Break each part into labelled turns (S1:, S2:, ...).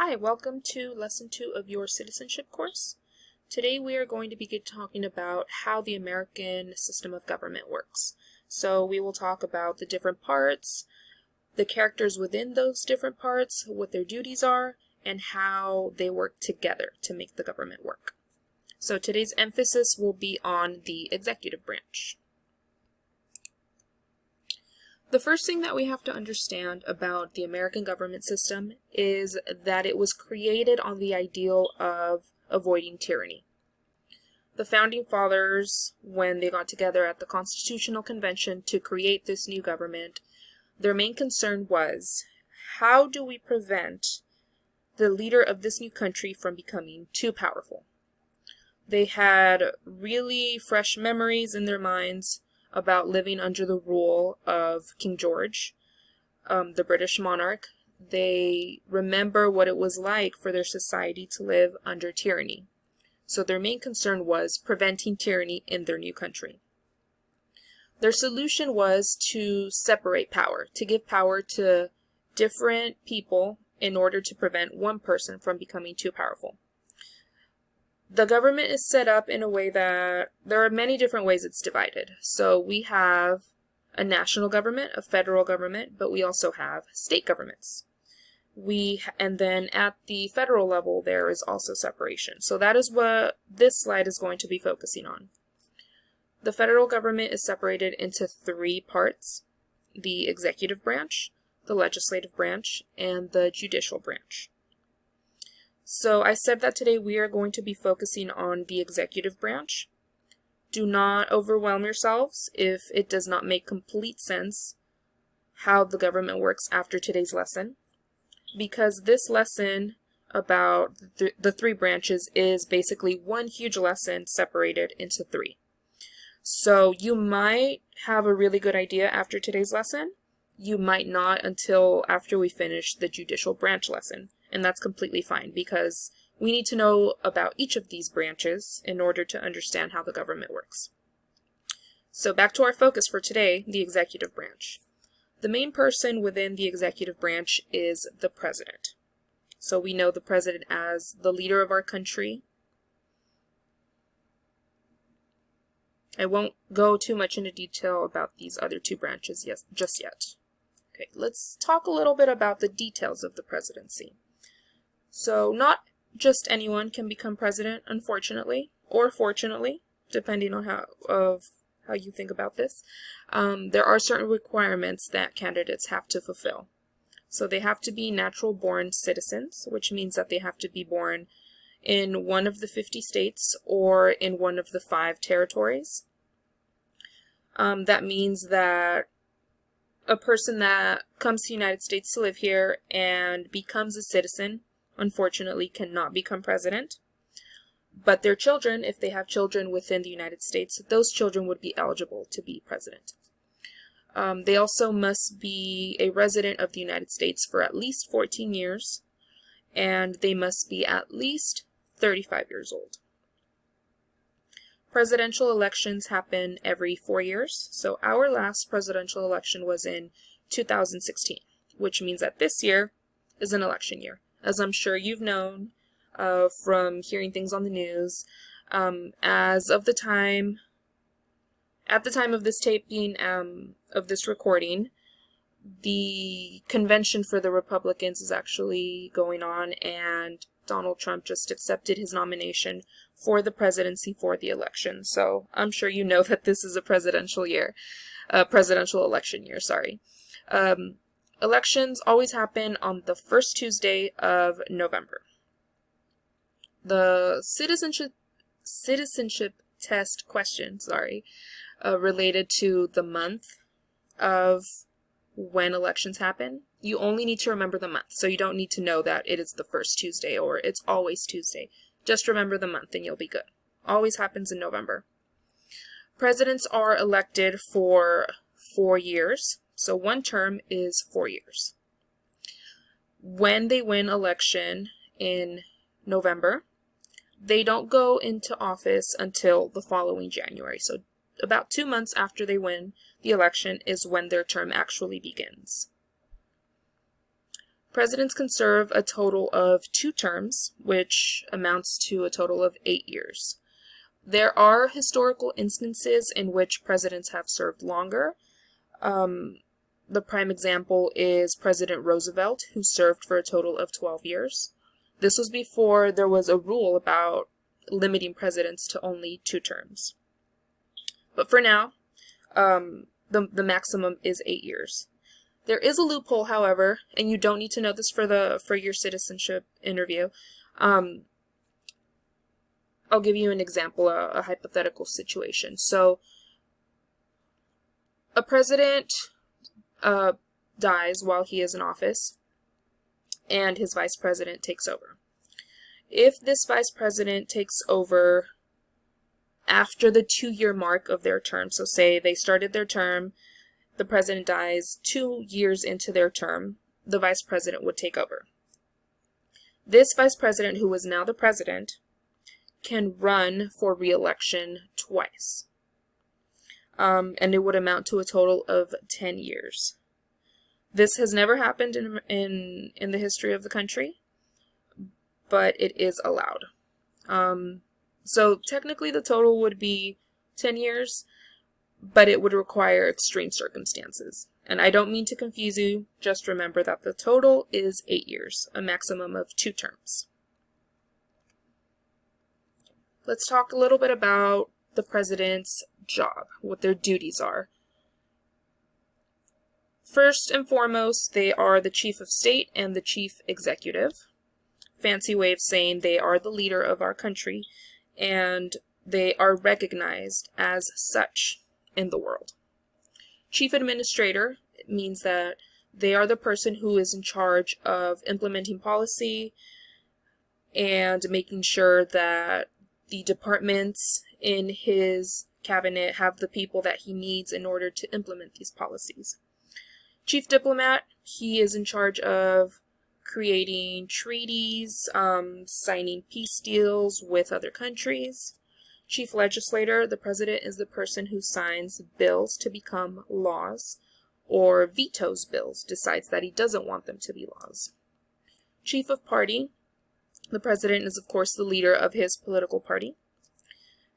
S1: Hi, welcome to Lesson 2 of your citizenship course. Today we are going to be talking about how the American system of government works. So we will talk about the different parts, the characters within those different parts, what their duties are, and how they work together to make the government work. So today's emphasis will be on the executive branch. The first thing that we have to understand about the American government system is that it was created on the ideal of avoiding tyranny. The Founding Fathers, when they got together at the Constitutional Convention to create this new government, their main concern was, how do we prevent the leader of this new country from becoming too powerful? They had really fresh memories in their minds about living under the rule of King George, the British monarch. They remember what it was like for their society to live under tyranny. So their main concern was preventing tyranny in their new country. Their solution was to separate power, to give power to different people in order to prevent one person from becoming too powerful. The government is set up in a way that there are many different ways it's divided. So we have a national government, a federal government, but we also have state governments. And then at the federal level, there is also separation. So that is what this slide is going to be focusing on. The federal government is separated into three parts: the executive branch, the legislative branch, and the judicial branch. So I said that today we are going to be focusing on the executive branch. Do not overwhelm yourselves if it does not make complete sense how the government works after today's lesson, because this lesson about the three branches is basically one huge lesson separated into three. So you might have a really good idea after today's lesson. You might not until after we finish the judicial branch lesson. And that's completely fine, because we need to know about each of these branches in order to understand how the government works. So back to our focus for today, the executive branch. The main person within the executive branch is the president. So we know the president as the leader of our country. I won't go too much into detail about these other two branches just yet. Okay, let's talk a little bit about the details of the presidency. So not just anyone can become president, unfortunately, or fortunately, depending on how you think about this. There are certain requirements that candidates have to fulfill. So they have to be natural-born citizens, which means that they have to be born in one of the 50 states or in one of the 5 territories. That means that a person that comes to the United States to live here and becomes a citizen, unfortunately, cannot become president. But their children, if they have children within the United States, those children would be eligible to be president. They also must be a resident of the United States for at least 14 years, and they must be at least 35 years old. Presidential elections happen every 4 years. So our last presidential election was in 2016, which means that this year is an election year. As I'm sure you've known from hearing things on the news, at the time of this taping, of this recording, the convention for the Republicans is actually going on, and Donald Trump just accepted his nomination for the presidency for the election. So I'm sure you know that this is a presidential election year, sorry. Elections always happen on the first Tuesday of November. The citizenship test question, related to the month of when elections happen. You only need to remember the month, so you don't need to know that it is the first Tuesday or it's always Tuesday. Just remember the month and you'll be good. Always happens in November. Presidents are elected for 4 years. So one term is 4 years. When they win election in November, they don't go into office until the following January. So about 2 months after they win the election is when their term actually begins. Presidents can serve a total of 2 terms, which amounts to a total of 8 years. There are historical instances in which presidents have served longer. The prime example is President Roosevelt, who served for a total of 12 years. This was before there was a rule about limiting presidents to only 2 terms. But for now, the maximum is 8 years. There is a loophole, however, and you don't need to know this for your citizenship interview. I'll give you an example, a hypothetical situation. So, a president dies while he is in office, and his vice president takes over. If this vice president takes over after the 2-year mark of their term, so say they started their term, the president dies 2 years into their term, the vice president would take over. This vice president, who is now the president, can run for re-election twice. And it would amount to a total of 10 years. This has never happened in the history of the country, but it is allowed. So technically the total would be 10 years, but it would require extreme circumstances. And I don't mean to confuse you, just remember that the total is 8 years, a maximum of 2 terms. Let's talk a little bit about the president's job, what their duties are. First and foremost, they are the chief of state and the chief executive. Fancy way of saying they are the leader of our country, and they are recognized as such in the world. Chief administrator means that they are the person who is in charge of implementing policy and making sure that the departments in his cabinet have the people that he needs in order to implement these policies. Chief diplomat, he is in charge of creating treaties, signing peace deals with other countries. Chief legislator, the president is the person who signs bills to become laws or vetoes bills, decides that he doesn't want them to be laws. Chief of party, the president is of course the leader of his political party.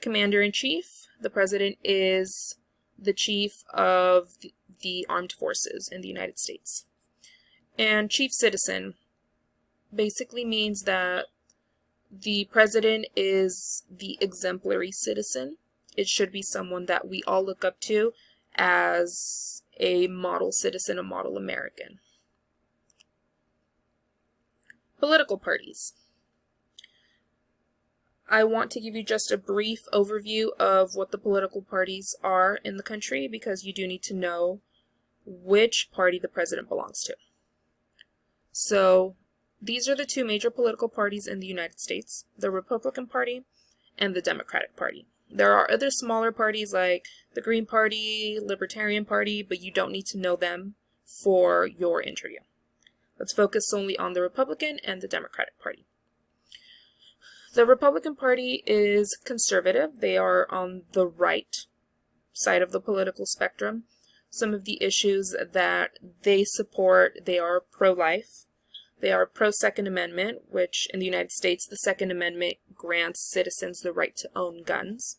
S1: Commander-in-chief, the president is the chief of the armed forces in the United States. And chief citizen basically means that the president is the exemplary citizen. It should be someone that we all look up to as a model citizen, a model American. Political parties. I want to give you just a brief overview of what the political parties are in the country because you do need to know which party the president belongs to. So, these are the 2 major political parties in the United States, the Republican Party and the Democratic Party. There are other smaller parties like the Green Party, Libertarian Party, but you don't need to know them for your interview. Let's focus only on the Republican and the Democratic Party. The Republican Party is conservative. They are on the right side of the political spectrum. Some of the issues that they support, they are pro-life. They are pro-Second Amendment, which in the United States, the Second Amendment grants citizens the right to own guns.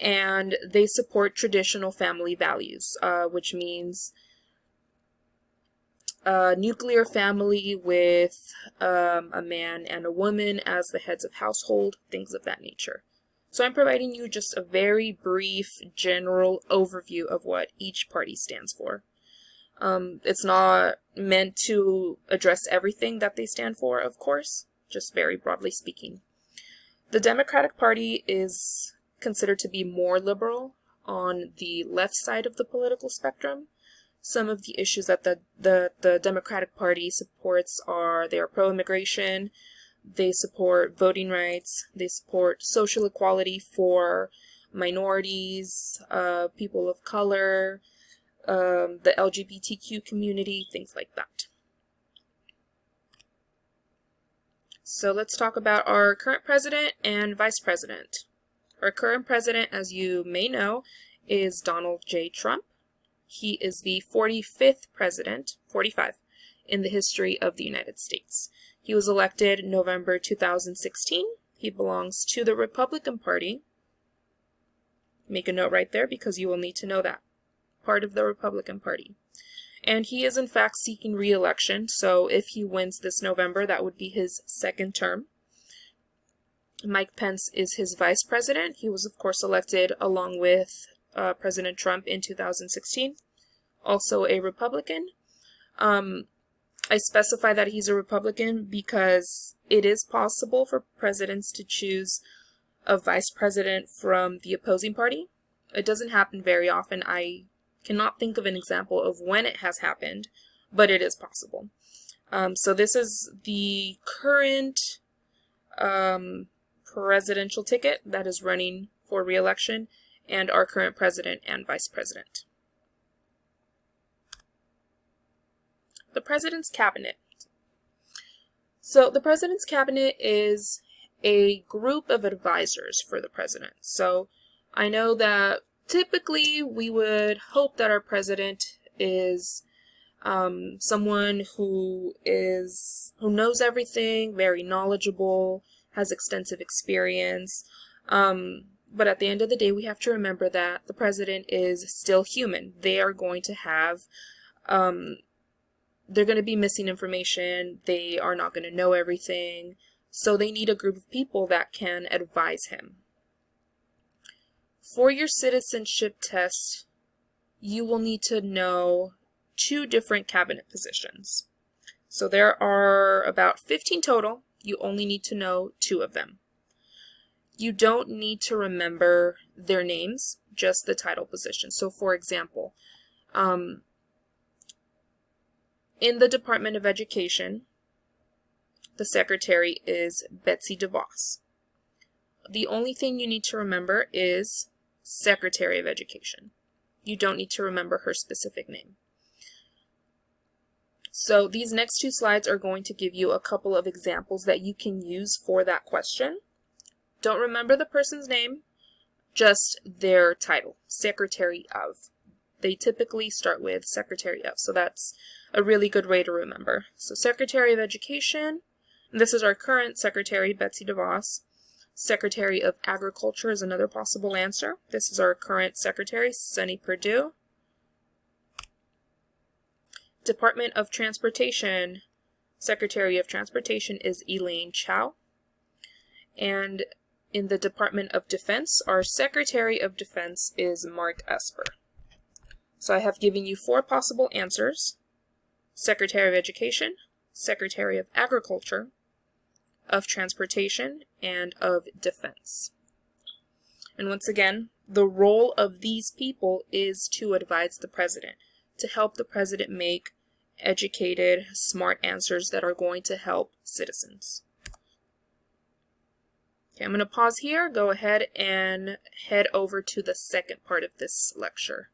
S1: And they support traditional family values, which means a nuclear family with a man and a woman as the heads of household, things of that nature. So I'm providing you just a very brief, general overview of what each party stands for. It's not meant to address everything that they stand for, of course, just very broadly speaking. The Democratic Party is considered to be more liberal on the left side of the political spectrum. Some of the issues that the Democratic Party supports are they are pro-immigration, they support voting rights, they support social equality for minorities, people of color, the LGBTQ community, things like that. So let's talk about our current president and vice president. Our current president, as you may know, is Donald J. Trump. He is the 45th president in the history of the United States. He was elected November 2016. He belongs to the Republican Party. Make a note right there because you will need to know that. Part of the Republican Party. And he is in fact seeking re-election, so if he wins this November, that would be his second term. Mike Pence is his vice president. He was, of course, elected along with President Trump in 2016. Also a Republican. I specify that he's a Republican because it is possible for presidents to choose a vice president from the opposing party. It doesn't happen very often. I cannot think of an example of when it has happened, but it is possible. So this is the current presidential ticket that is running for re-election, and our current president and vice president. The President's Cabinet. So the President's Cabinet is a group of advisors for the President. So I know that typically we would hope that our President is someone who knows everything, very knowledgeable, has extensive experience. But at the end of the day, we have to remember that the President is still human. They are going to have they're going to be missing information. They are not going to know everything. So they need a group of people that can advise him. For your citizenship test, you will need to know 2 different cabinet positions. So there are about 15 total. You only need to know 2 of them. You don't need to remember their names, just the title position. So for example, in the Department of Education, the secretary is Betsy DeVos. The only thing you need to remember is Secretary of Education. You don't need to remember her specific name. So these next 2 slides are going to give you a couple of examples that you can use for that question. Don't remember the person's name, just their title, Secretary of. They typically start with Secretary of, so that's a really good way to remember. So Secretary of Education, and this is our current Secretary, Betsy DeVos. Secretary of Agriculture is another possible answer. This is our current Secretary, Sonny Perdue. Department of Transportation, Secretary of Transportation is Elaine Chao. And in the Department of Defense, our Secretary of Defense is Mark Esper. So I have given you 4 possible answers: Secretary of Education, Secretary of Agriculture, of Transportation, and of Defense. And once again, the role of these people is to advise the President, to help the President make educated, smart answers that are going to help citizens. Okay, I'm going to pause here, go ahead and head over to the second part of this lecture.